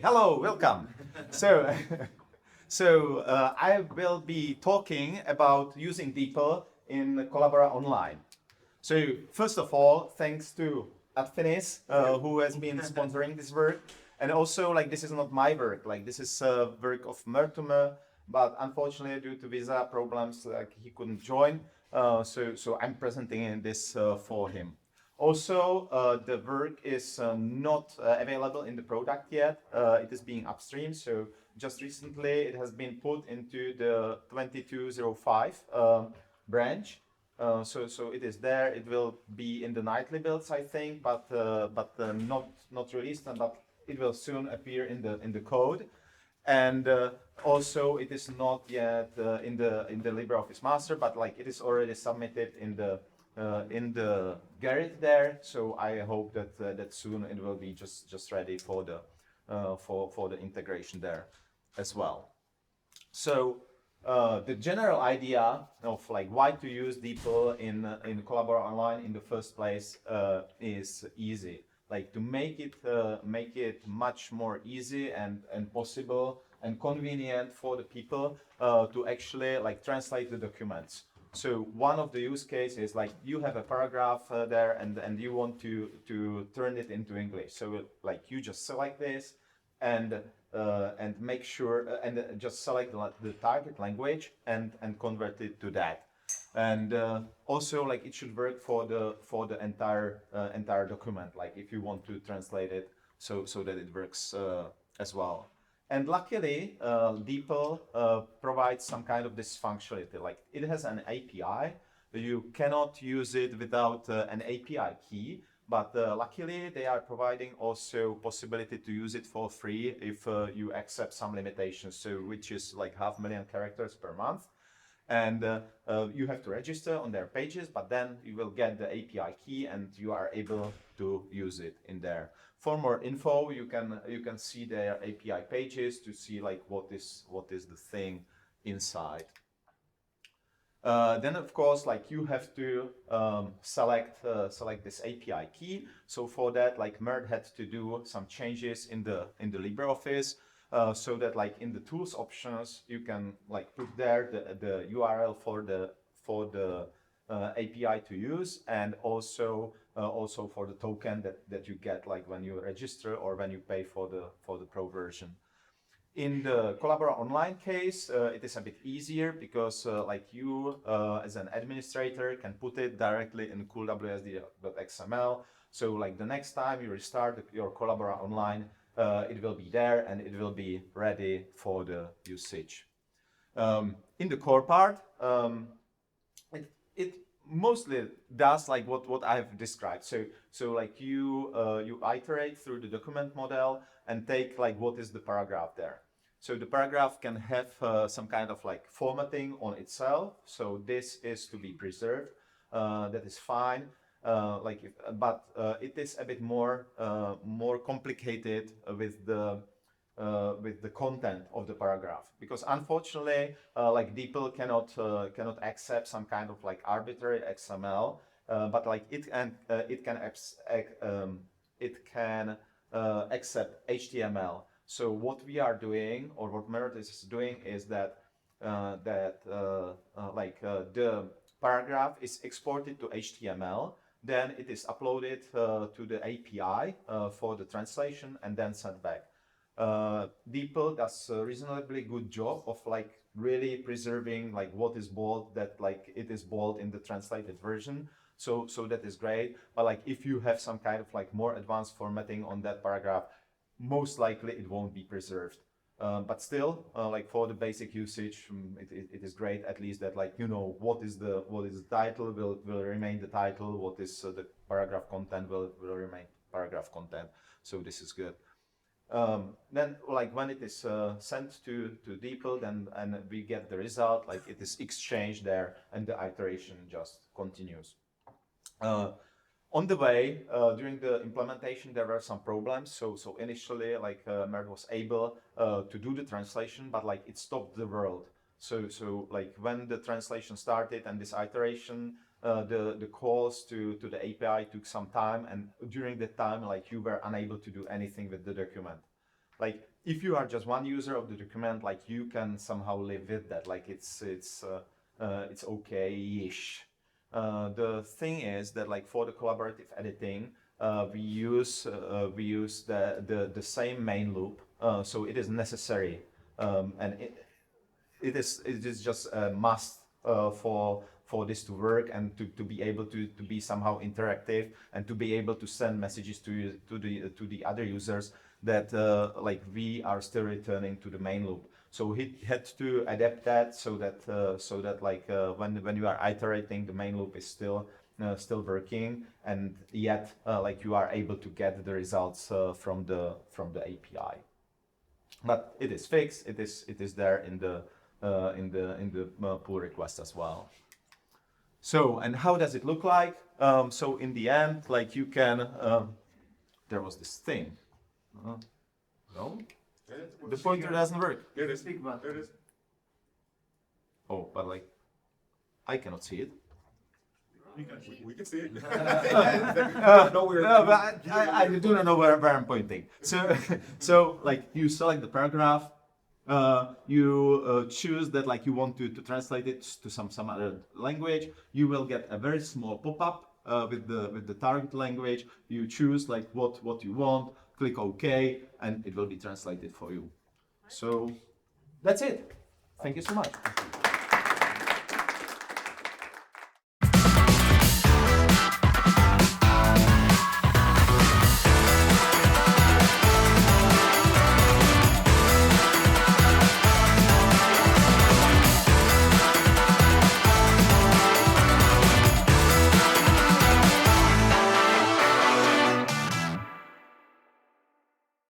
Hello, welcome. So, I will be talking about using DeepL in Collabora Online. So first of all, thanks to Adfinis, who has been sponsoring this work. And also, like, this is not my work, like, this is work of Mertume, but unfortunately, due to visa problems, like, he couldn't join. So I'm presenting this for him. Also, the work is not available in the product yet. It is being upstreamed. So just recently, it has been put into the 2205 branch. So it is there. It will be in the nightly builds, I think, but not released, but it will soon appear in the code. And also, it is not yet in the LibreOffice master, but like it is already submitted in the Gerrit there. So I hope that that soon it will be just ready for the for the integration there as well. So the general idea of like why to use DeepL in Collabora Online in the first place is easy. Like to make it much more easy and possible and convenient for the people to actually like translate the documents. So one of the use cases is like you have a paragraph there and you want to turn it into English. So like you just select this and make sure and just select the target language and convert it to that. And also like it should work for the entire document, like if you want to translate it so that it works as well. And luckily DeepL provides some kind of this functionality, like it has an API. You cannot use it without an API key, but luckily they are providing also possibility to use it for free if you accept some limitations, so which is like 500,000 characters per month. And you have to register on their pages, but then you will get the API key and you are able to use it in there. For more info, you can see their API pages to see like what is the thing inside. Then of course, like you have to select this API key. So for that, like Mert had to do some changes in the LibreOffice. So that like in the tools options you can like put there the URL for the API to use, and also for the token that you get like when you register or when you pay for the pro version. In the Collabora Online case, it is a bit easier because like you as an administrator can put it directly in coolwsd.xml. So like the next time you restart your Collabora Online, it will be there and it will be ready for the usage. In the core part, it mostly does like what I've described. So like you iterate through the document model and take like what is the paragraph there. So the paragraph can have some kind of like formatting on itself. So this is to be preserved. That is fine. But it is a bit more complicated with the content of the paragraph, because unfortunately like DeepL cannot accept some kind of like arbitrary XML, but like it can accept HTML. So what we are doing, or what Merit is doing, is that the paragraph is exported to HTML. Then it is uploaded to the API for the translation and then sent back. DeepL does a reasonably good job of like really preserving like what is bold, that like it is bold in the translated version. So that is great. But like if you have some kind of like more advanced formatting on that paragraph, most likely it won't be preserved. But still, like for the basic usage, it is great at least that like you know what is the title will remain the title, what is the paragraph content will remain paragraph content. So this is good. Then like when it is sent to DeepL, then and we get the result, like it is exchanged there and the iteration just continues. On the way, during the implementation, there were some problems. So initially, like Mert was able to do the translation, but like it stopped the world. So like when the translation started and this iteration, the calls to the API took some time, and during that time, like you were unable to do anything with the document. Like if you are just one user of the document, like you can somehow live with that, like it's okay-ish. The thing is that like for the collaborative editing, we use the same main loop, so it is necessary, and it is just a must for this to work and to be able to be somehow interactive and to be able to send messages to the other users that like we are still returning to the main loop. So he had to adapt that so that like when you are iterating, the main loop is still working, and yet like you are able to get the results from the API. But it is fixed. It is there in the pull request as well. So, and how does it look like? So in the end, like you can, there was this thing. No, the pointer doesn't work. There it is. There it is. Oh, but like, I cannot see it. We can see it. No, but I do not know where I'm pointing. So like you select the paragraph, you choose that like you want to translate it to some other language. You will get a very small pop-up with the target language. You choose like what you want, click OK, and it will be translated for you. So that's it. Thank you so much.